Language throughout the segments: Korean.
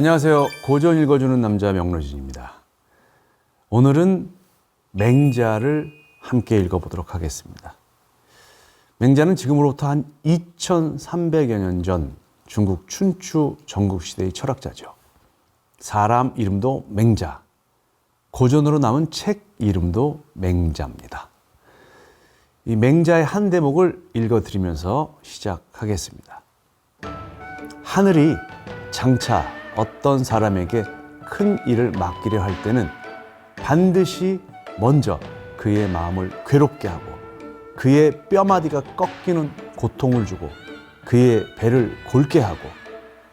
안녕하세요. 고전 읽어주는 남자 명로진입니다. 오늘은 맹자를 함께 읽어보도록 하겠습니다. 맹자는 지금으로부터 한 2300여 년 전 중국 춘추 전국시대의 철학자죠. 사람 이름도 맹자, 고전으로 남은 책 이름도 맹자입니다. 이 맹자의 한 대목을 읽어드리면서 시작하겠습니다. 하늘이 장차 어떤 사람에게 큰 일을 맡기려 할 때는 반드시 먼저 그의 마음을 괴롭게 하고 그의 뼈마디가 꺾이는 고통을 주고 그의 배를 골게 하고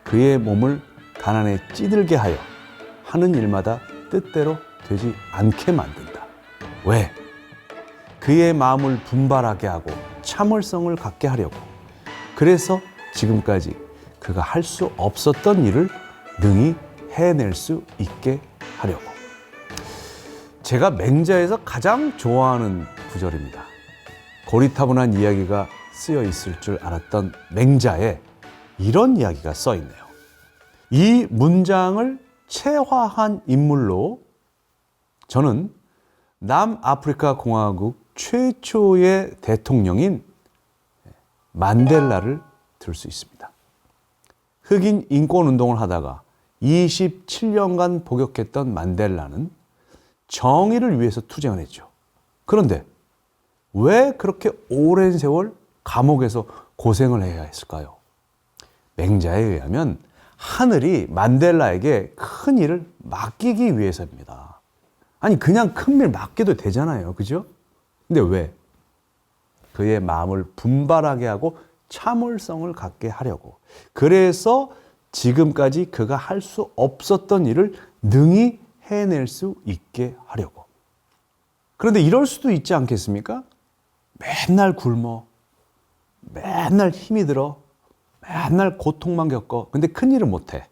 그의 몸을 가난에 찌들게 하여 하는 일마다 뜻대로 되지 않게 만든다. 왜? 그의 마음을 분발하게 하고 참을성을 갖게 하려고. 그래서 지금까지 그가 할 수 없었던 일을 능히 해낼 수 있게 하려고. 제가 맹자에서 가장 좋아하는 구절입니다. 고리타분한 이야기가 쓰여 있을 줄 알았던 맹자에 이런 이야기가 써 있네요. 이 문장을 체화한 인물로 저는 남아프리카 공화국 최초의 대통령인 만델라를 들 수 있습니다. 흑인 인권운동을 하다가 27년간 복역했던 만델라는 정의를 위해서 투쟁을 했죠. 그런데 왜 그렇게 오랜 세월 감옥에서 고생을 해야 했을까요? 맹자에 의하면 하늘이 만델라에게 큰 일을 맡기기 위해서입니다. 아니 그냥 큰 일 맡겨도 되잖아요. 그죠? 근데 왜? 그의 마음을 분발하게 하고 참을성을 갖게 하려고. 그래서 지금까지 그가 할 수 없었던 일을 능히 해낼 수 있게 하려고. 그런데 이럴 수도 있지 않겠습니까? 맨날 굶어, 맨날 힘이 들어, 맨날 고통만 겪어. 근데 큰일을 못해.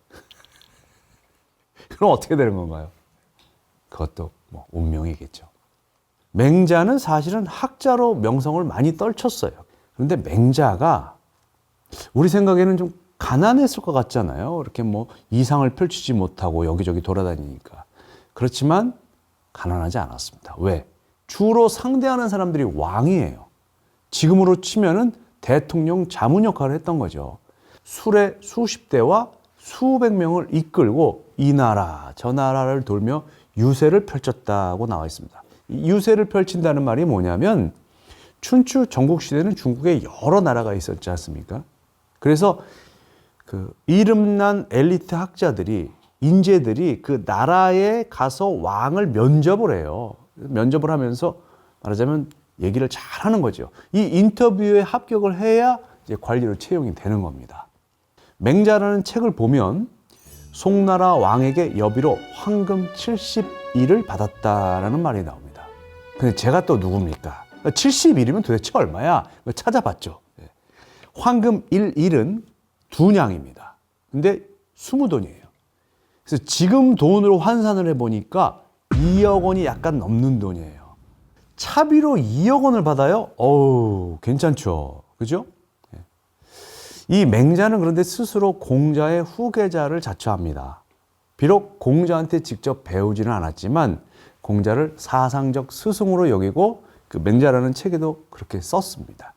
그럼 어떻게 되는 건가요? 그것도 뭐 운명이겠죠. 맹자는 사실은 학자로 명성을 많이 떨쳤어요. 그런데 맹자가 우리 생각에는 좀 가난했을 것 같잖아요. 이렇게 뭐 이상을 펼치지 못하고 여기저기 돌아다니니까. 그렇지만 가난하지 않았습니다. 왜? 주로 상대하는 사람들이 왕이에요. 지금으로 치면은 대통령 자문 역할을 했던 거죠. 수레 수십 대와 수백 명을 이끌고 이 나라 저 나라를 돌며 유세를 펼쳤다고 나와 있습니다. 이 유세를 펼친다는 말이 뭐냐면 춘추 전국시대는 중국에 여러 나라가 있었지 않습니까? 그래서 그 이름난 엘리트 학자들이, 인재들이 그 나라에 가서 왕을 면접을 해요. 면접을 하면서 말하자면 얘기를 잘 하는 거죠. 이 인터뷰에 합격을 해야 이제 관리로 채용이 되는 겁니다. 맹자라는 책을 보면 송나라 왕에게 여비로 황금 70일을 받았다라는 말이 나옵니다. 근데 제가 또 누굽니까? 70일이면 도대체 얼마야? 찾아봤죠. 황금 1일은 2냥입니다. 근데 20돈이에요. 그래서 지금 돈으로 환산을 해보니까 2억 원이 약간 넘는 돈이에요. 차비로 2억 원을 받아요? 어우, 괜찮죠. 그죠? 이 맹자는 그런데 스스로 공자의 후계자를 자처합니다. 비록 공자한테 직접 배우지는 않았지만 공자를 사상적 스승으로 여기고 그 맹자라는 책에도 그렇게 썼습니다.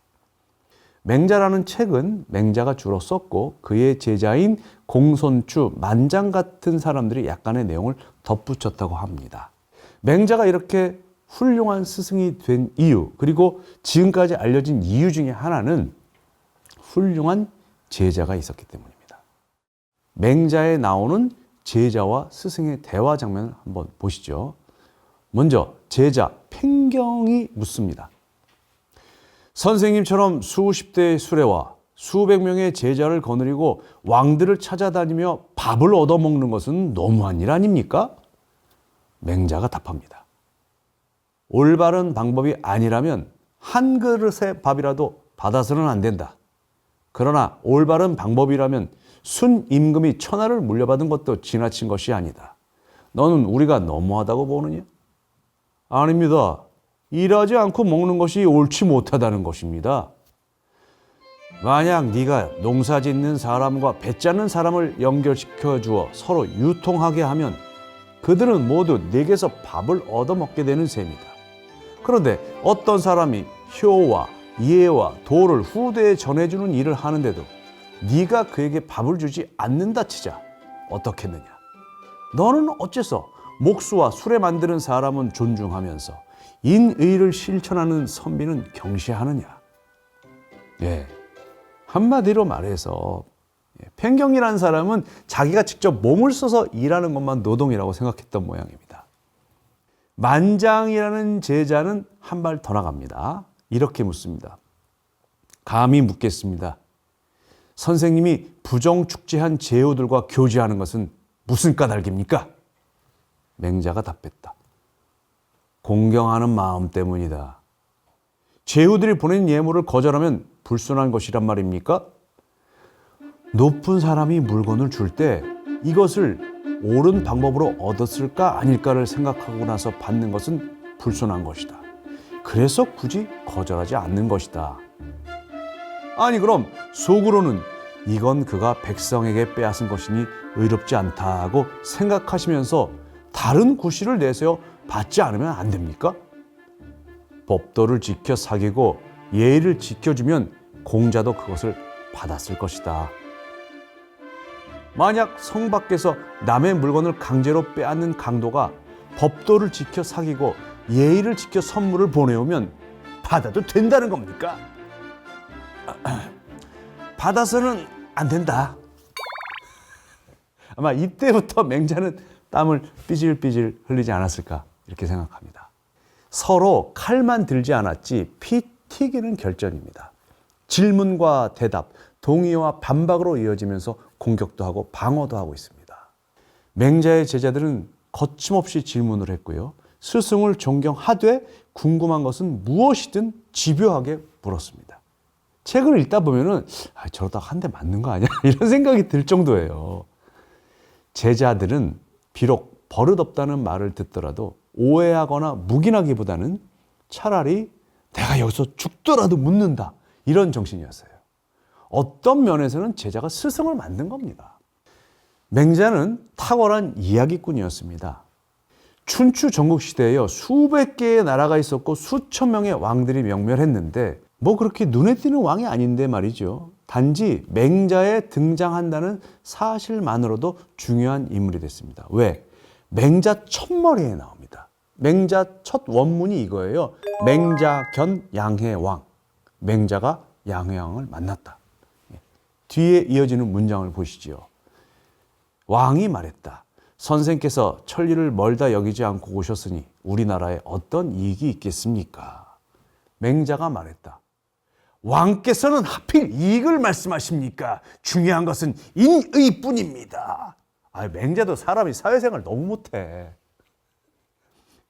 맹자라는 책은 맹자가 주로 썼고 그의 제자인 공손추, 만장 같은 사람들이 약간의 내용을 덧붙였다고 합니다. 맹자가 이렇게 훌륭한 스승이 된 이유, 그리고 지금까지 알려진 이유 중에 하나는 훌륭한 제자가 있었기 때문입니다. 맹자에 나오는 제자와 스승의 대화 장면을 한번 보시죠. 먼저 제자 팽경이 묻습니다. 선생님처럼 수십 대의 수레와 수백 명의 제자를 거느리고 왕들을 찾아다니며 밥을 얻어먹는 것은 너무한 일 아닙니까? 맹자가 답합니다. 올바른 방법이 아니라면 한 그릇의 밥이라도 받아서는 안 된다. 그러나 올바른 방법이라면 순임금이 천하를 물려받은 것도 지나친 것이 아니다. 너는 우리가 너무하다고 보느냐? 아닙니다. 일하지 않고 먹는 것이 옳지 못하다는 것입니다. 만약 네가 농사 짓는 사람과 배 짜는 사람을 연결시켜 주어 서로 유통하게 하면 그들은 모두 네게서 밥을 얻어먹게 되는 셈이다. 그런데 어떤 사람이 효와 예와 도를 후대에 전해주는 일을 하는데도 네가 그에게 밥을 주지 않는다 치자. 어떻겠느냐? 너는 어째서 목수와 수레 만드는 사람은 존중하면서 인의를 실천하는 선비는 경시하느냐? 예, 한마디로 말해서 팽경이라는 사람은 자기가 직접 몸을 써서 일하는 것만 노동이라고 생각했던 모양입니다. 만장이라는 제자는 한 발 더 나갑니다. 이렇게 묻습니다. 감히 묻겠습니다. 선생님이 부정축제한 제후들과 교제하는 것은 무슨 까닭입니까? 맹자가 답했다. 공경하는 마음 때문이다. 제후들이 보낸 예물을 거절하면 불순한 것이란 말입니까? 높은 사람이 물건을 줄 때 이것을 옳은 방법으로 얻었을까 아닐까를 생각하고 나서 받는 것은 불순한 것이다. 그래서 굳이 거절하지 않는 것이다. 아니 그럼 속으로는 이건 그가 백성에게 빼앗은 것이니 의롭지 않다고 생각하시면서 다른 구실을 내세워 받지 않으면 안 됩니까? 법도를 지켜 사귀고 예의를 지켜주면 공자도 그것을 받았을 것이다. 만약 성 밖에서 남의 물건을 강제로 빼앗는 강도가 법도를 지켜 사귀고 예의를 지켜 선물을 보내오면 받아도 된다는 겁니까? 받아서는 안 된다. 아마 이때부터 맹자는 땀을 삐질삐질 흘리지 않았을까 이렇게 생각합니다. 서로 칼만 들지 않았지 피 튀기는 결전입니다. 질문과 대답, 동의와 반박으로 이어지면서 공격도 하고 방어도 하고 있습니다. 맹자의 제자들은 거침없이 질문을 했고요. 스승을 존경하되 궁금한 것은 무엇이든 집요하게 물었습니다. 책을 읽다 보면은 저러다 한 대 맞는 거 아니야? 이런 생각이 들 정도예요. 제자들은 비록 버릇없다는 말을 듣더라도 오해하거나 묵인하기보다는 차라리 내가 여기서 죽더라도 묻는다. 이런 정신이었어요. 어떤 면에서는 제자가 스승을 만든 겁니다. 맹자는 탁월한 이야기꾼이었습니다. 춘추 전국시대에요. 수백 개의 나라가 있었고 수천 명의 왕들이 명멸했는데 뭐 그렇게 눈에 띄는 왕이 아닌데 말이죠. 단지 맹자에 등장한다는 사실만으로도 중요한 인물이 됐습니다. 왜? 맹자 첫머리에 나옵니다. 맹자 첫 원문이 이거예요. 맹자견 양해왕. 맹자가 양해왕을 만났다. 뒤에 이어지는 문장을 보시죠. 왕이 말했다. 선생께서 천리를 멀다 여기지 않고 오셨으니 우리나라에 어떤 이익이 있겠습니까? 맹자가 말했다. 왕께서는 하필 이익을 말씀하십니까? 중요한 것은 인의뿐입니다. 맹자도 사람이 사회생활 너무 못해.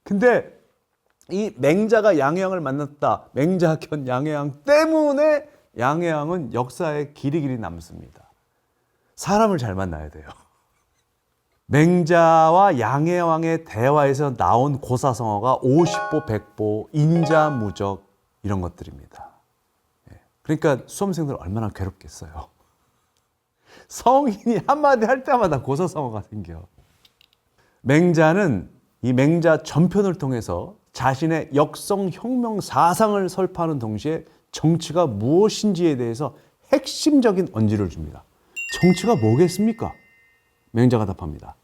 근데 이 맹자가 양해왕을 만났다. 맹자견 양해왕 때문에 양해왕은 역사에 길이길이 남습니다. 사람을 잘 만나야 돼요. 맹자와 양해왕의 대화에서 나온 고사성어가 50보, 100보, 인자무적 이런 것들입니다. 그러니까 수험생들 얼마나 괴롭겠어요. 성인이 한마디 할 때마다 고사성어가 생겨. 맹자는 이 맹자 전편을 통해서 자신의 역성혁명 사상을 설파하는 동시에 정치가 무엇인지에 대해서 핵심적인 언지를 줍니다. 정치가 뭐겠습니까? 맹자가 답합니다.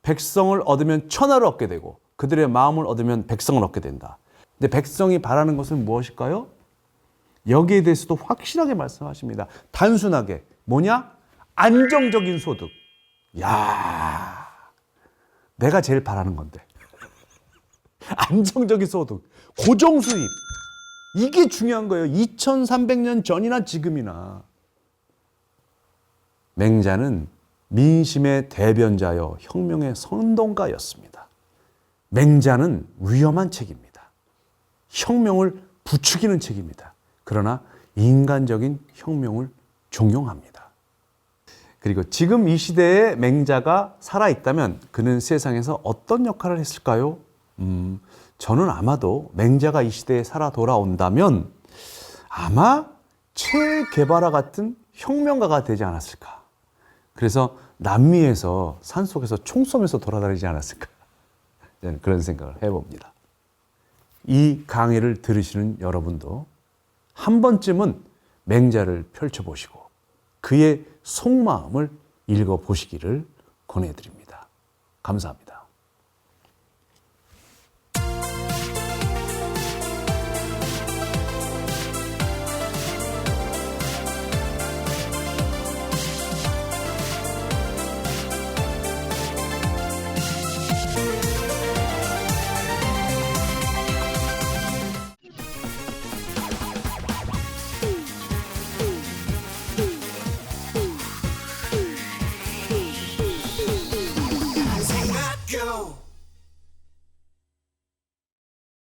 백성을 얻으면 천하를 얻게 되고 그들의 마음을 얻으면 백성을 얻게 된다. 근데 백성이 바라는 것은 무엇일까요? 여기에 대해서도 확실하게 말씀하십니다. 단순하게 뭐냐? 안정적인 소득. 야, 내가 제일 바라는 건데. 안정적인 소득, 고정 수입. 이게 중요한 거예요. 2300년 전이나 지금이나. 맹자는 민심의 대변자여 혁명의 선동가였습니다. 맹자는 위험한 책입니다. 혁명을 부추기는 책입니다. 그러나 인간적인 혁명을 종용합니다. 그리고 지금 이 시대에 맹자가 살아있다면 그는 세상에서 어떤 역할을 했을까요? 저는 아마도 맹자가 이 시대에 살아 돌아온다면 아마 체 게바라 같은 혁명가가 되지 않았을까. 그래서 남미에서 산속에서 총 쏘면서 돌아다니지 않았을까. 저는 그런 생각을 해봅니다. 이 강의를 들으시는 여러분도 한 번쯤은 맹자를 펼쳐보시고 그의 속마음을 읽어보시기를 권해드립니다. 감사합니다.